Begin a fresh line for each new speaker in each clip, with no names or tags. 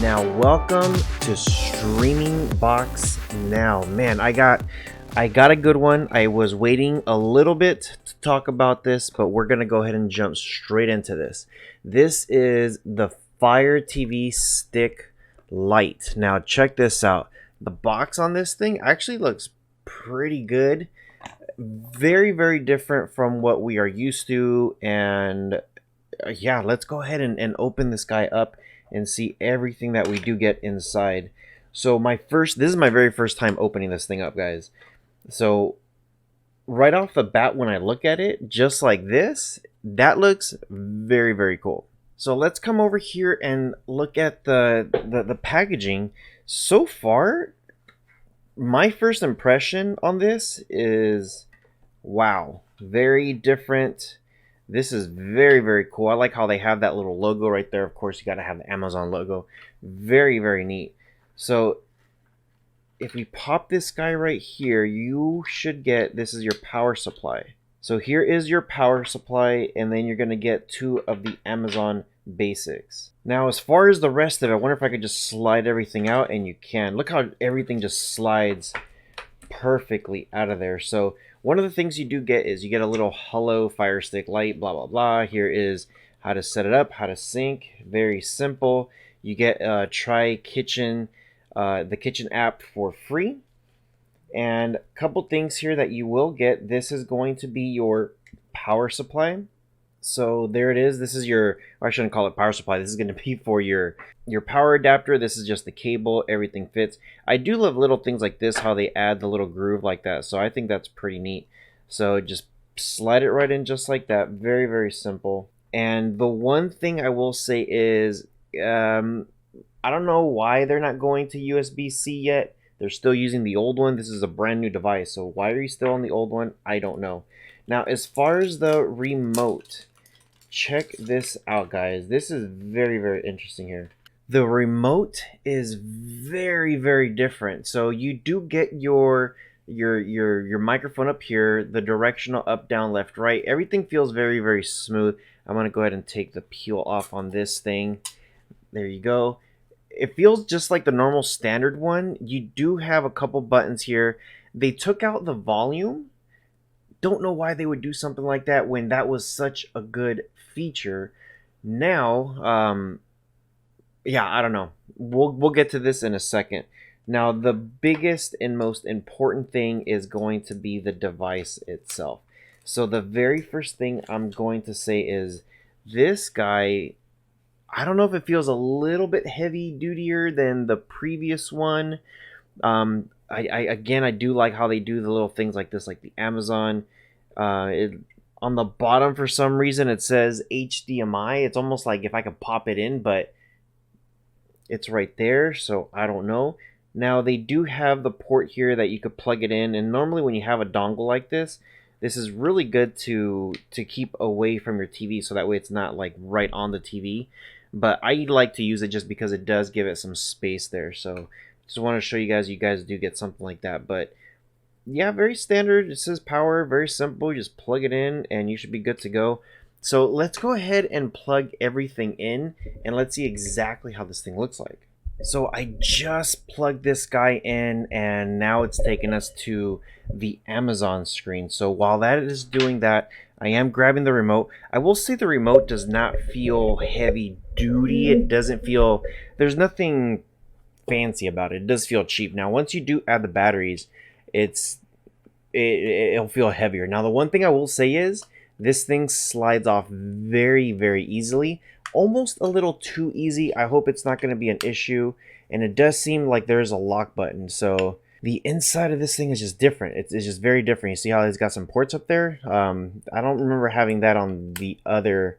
Now, welcome to Streaming Box Now. Man, I got a good one. I was waiting a little bit to talk about this, but we're gonna go ahead and jump straight into this. This is the FireTV Stick Lite. Now, check this out. The box on this thing actually looks pretty good. Very, very different from what we are used to. And yeah, let's go ahead and open this guy up and see everything that we do get inside. So this is my very first time opening this thing up, guys. So right off the bat, when I look at it, just like this, that looks very, very cool. So let's come over here and look at the packaging. So far, my first impression on this is, wow, very different. This is very, very cool. I like how they have that little logo right there. Of course, you got to have the Amazon logo. Very, very neat. So if we pop this guy right here, you should get, this is your power supply. So here is your power supply, and then you're going to get 2 of the Amazon basics. Now, as far as the rest of it, I wonder if I could just slide everything out, and you can. Look how everything just slides perfectly out of there. So one of the things you do get is you get a little hello Firestick light, blah, blah, blah. Here is how to set it up, how to sync. Very simple. You get Try Kitchen, the kitchen app for free. And a couple things here that you will get. This is going to be your power supply. So there it is. This is your, or I shouldn't call it power supply. This is going to be for your power adapter. This is just the cable. Everything fits. I do love little things like this, how they add the little groove like that. So I think that's pretty neat. So just slide it right in just like that. Very, very simple. And the one thing I will say is, I don't know why they're not going to USB-C yet. They're still using the old one. This is a brand new device. So why are you still on the old one? I don't know. Now, as far as the remote, check this out, guys. This is very, very interesting here. The remote is very, very different. So you do get your microphone up here, the directional up, down, left, right. Everything feels very, very smooth. I'm going to go ahead and take the peel off on this thing. There you go. It feels just like the normal standard one. You do have a couple buttons here. They took out the volume. Don't know why they would do something like that when that was such a good feature. Now, yeah, I don't know. We'll get to this in a second. Now, the biggest and most important thing is going to be the device itself. So the very first thing I'm going to say is this guy, I don't know if it feels a little bit heavy dutier than the previous one. Again, I do like how they do the little things like this, like the Amazon. On the bottom, for some reason, it says HDMI. It's almost like if I could pop it in, but it's right there, so I don't know. Now, they do have the port here that you could plug it in, and normally when you have a dongle like this is really good to keep away from your TV, so that way it's not like right on the TV. But I like to use it just because it does give it some space there. So just want to show you guys do get something like that. But yeah, very standard. It says power, very simple. You just plug it in and you should be good to go. So let's go ahead and plug everything in and let's see exactly how this thing looks like. So I just plugged this guy in and now it's taking us to the Amazon screen. So while that is doing that, I am grabbing the remote. I will say the remote does not feel heavy duty. It doesn't feel, there's nothing fancy about it. It does feel cheap. Now, once you do add the batteries, it'll feel heavier. Now, the one thing I will say is this thing slides off very, very easily. Almost a little too easy. I hope it's not going to be an issue. And it does seem like there's a lock button. So the inside of this thing is just different. It's just very different. You see how it's got some ports up there? I don't remember having that on the other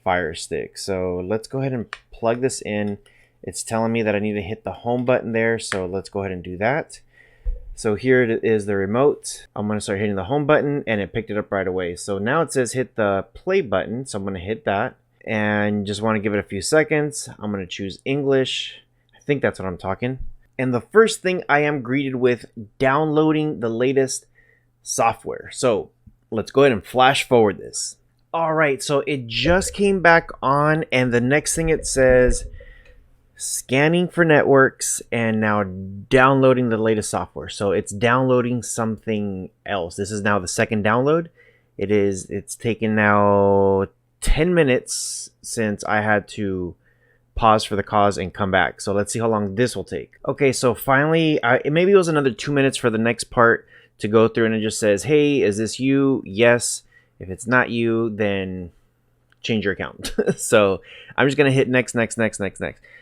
Fire Stick. So let's go ahead and plug this in. It's telling me that I need to hit the home button there. So let's go ahead and do that. So here it is, the remote. I'm going to start hitting the home button and it picked it up right away. So now it says hit the play button. So I'm going to hit that and just want to give it a few seconds. I'm going to choose English. I think that's what I'm talking. And the first thing I am greeted with, downloading the latest software. So let's go ahead and flash forward this. All right, so it just came back on and the next thing it says, scanning for networks, and now downloading the latest software. So it's downloading something else. This is now the second download. It's taken now 10 minutes since I had to pause for the cause and come back. So let's see how long this will take. Okay, so finally, maybe it was another 2 minutes for the next part to go through, and it just says, hey, is this you? Yes. If it's not you, then change your account. So I'm just gonna hit next.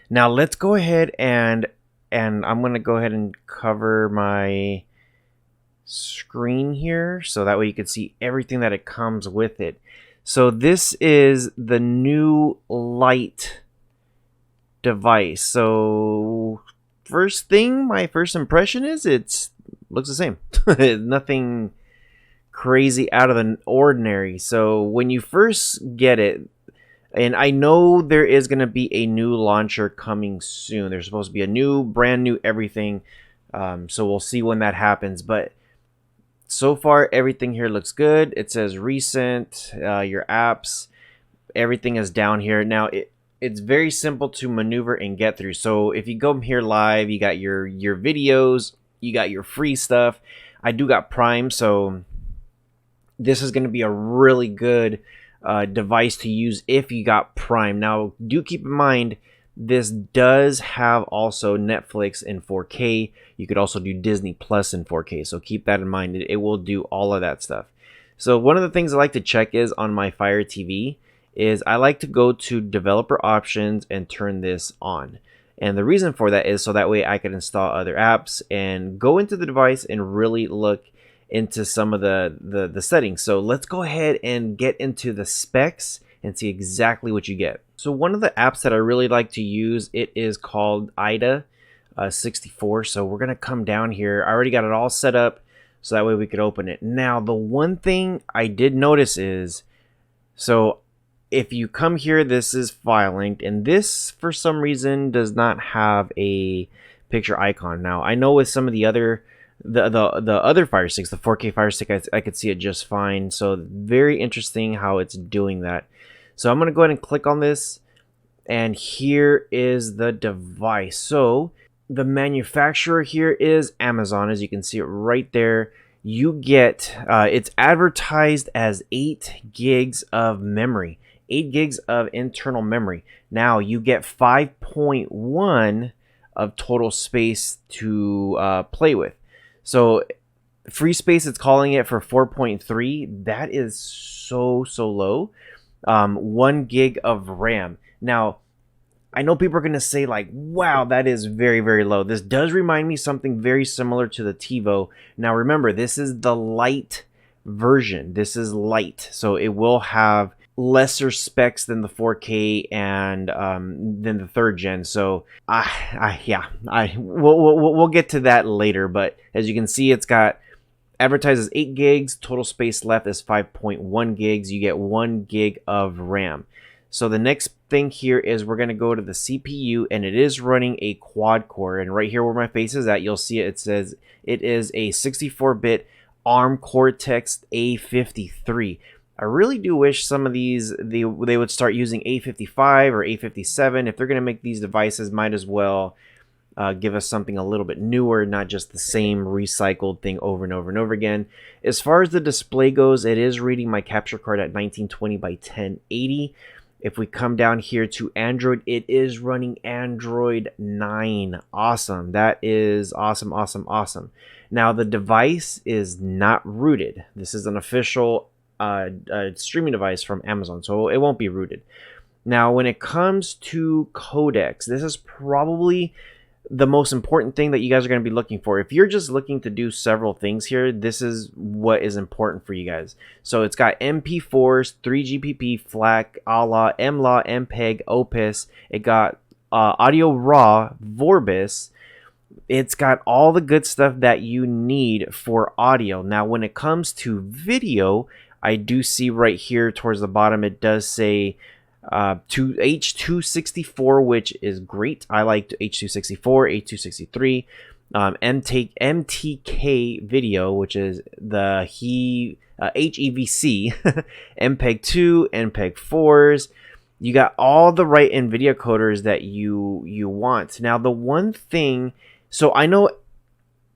Now let's go ahead and I'm gonna go ahead and cover my screen here so that way you can see everything that it comes with it. So this is the new Lite device. So first thing, my first impression is it looks the same. Nothing crazy out of the ordinary. So when you first get it, and I know there is going to be a new launcher coming soon. There's supposed to be a new, brand new everything. So we'll see when that happens. But so far, everything here looks good. It says recent, your apps, everything is down here. Now, it's very simple to maneuver and get through. So if you go here live, you got your videos, you got your free stuff. I do got Prime, so this is going to be a really good device to use if you got Prime. Now, do keep in mind, this does have also Netflix in 4K. You could also do Disney Plus in 4K, so keep that in mind. It will do all of that stuff. So one of the things I like to check is on my FireTV is I like to go to developer options and turn this on. And the reason for that is so that way I can install other apps and go into the device and really look into some of the settings. So let's go ahead and get into the specs and see exactly what you get. So one of the apps that I really like to use, it is called IDA 64. So we're gonna come down here. I already got it all set up so that way we could open it. Now the one thing I did notice is, so if you come here, this is file linked, and this for some reason does not have a picture icon. Now I know with some of the other the other Fire Sticks, the 4K Fire Stick, I could see it just fine. So very interesting how it's doing that. So I'm gonna go ahead and click on this, and here is the device. So the manufacturer here is Amazon, as you can see it right there. You get it's advertised as 8 gigs of memory, 8 gigs of internal memory. Now you get 5.1 of total space to play with. So free space, it's calling it for 4.3. That is so low. 1 gig of RAM. Now, I know people are going to say like, wow, that is very low. This does remind me something very similar to the TiVo. Now, remember, this is the Lite version. This is Lite. So it will have lesser specs than the 4K and than the 3rd gen. So we'll get to that later. But as you can see, it's got advertises 8 gigs. Total space left is 5.1 gigs. You get 1 gig of RAM. So the next thing here is we're going to go to the CPU, and it is running a quad-core. And right here where my face is at, you'll see it. It says it is a 64-bit ARM Cortex A53. I really do wish some of these, they would start using A55 or A57. If they're going to make these devices, might as well give us something a little bit newer, not just the same recycled thing over and over again. As far as the display goes, it is reading my capture card at 1920 by 1080. If we come down here to Android, it is running Android 9. Awesome. That is awesome. Now, the device is not rooted. This is an official streaming device from Amazon, so it won't be rooted. Now, when it comes to codecs, this is probably the most important thing that you guys are going to be looking for. If you're just looking to do several things here, this is what is important for you guys. So it's got MP4s, 3GPP, FLAC, ALA, MLAW, MPEG, Opus. It got Audio Raw, Vorbis. It's got all the good stuff that you need for audio. Now, when it comes to video, I do see right here towards the bottom, it does say to H264, which is great. I like H264, H263, MTK video, which is the HEVC, MPEG 2, MPEG 4s. You got all the right NVIDIA coders that you want. Now, the one thing, so I know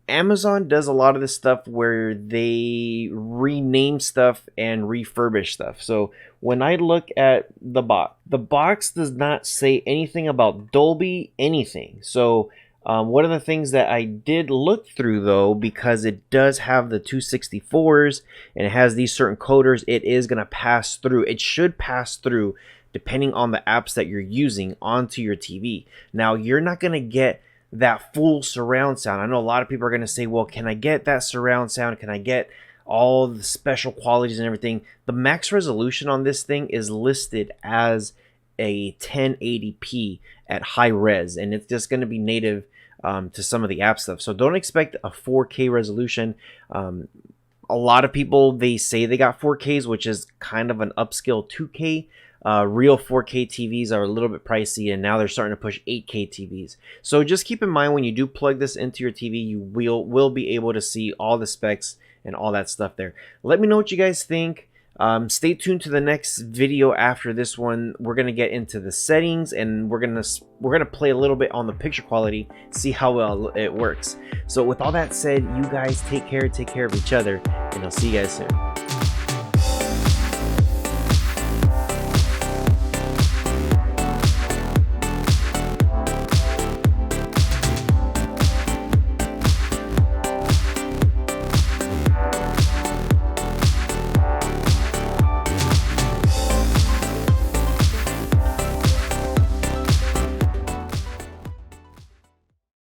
Amazon does a lot of this stuff where they rename stuff and refurbish stuff. So when I look at the box does not say anything about Dolby anything. So one of the things that I did look through, though, because it does have the 264s and it has these certain coders, it is going to pass through. It should pass through depending on the apps that you're using onto your TV. Now, you're not going to get that full surround sound. I know a lot of people are going to say, well, can I get that surround sound? Can I get all the special qualities and everything? The max resolution on this thing is listed as a 1080p at high res, and it's just going to be native to some of the app stuff. So don't expect a 4K resolution. A lot of people, they say they got 4Ks, which is kind of an upscale 2K. Real 4K TVs are a little bit pricey, and now they're starting to push 8K TVs. So just keep in mind when you do plug this into your TV, you will be able to see all the specs and all that stuff there. Let me know what you guys think. Stay tuned to the next video after this one. We're gonna get into the settings, and we're gonna play a little bit on the picture quality, see how well it works. So with all that said, you guys take care of each other, and I'll see you guys soon.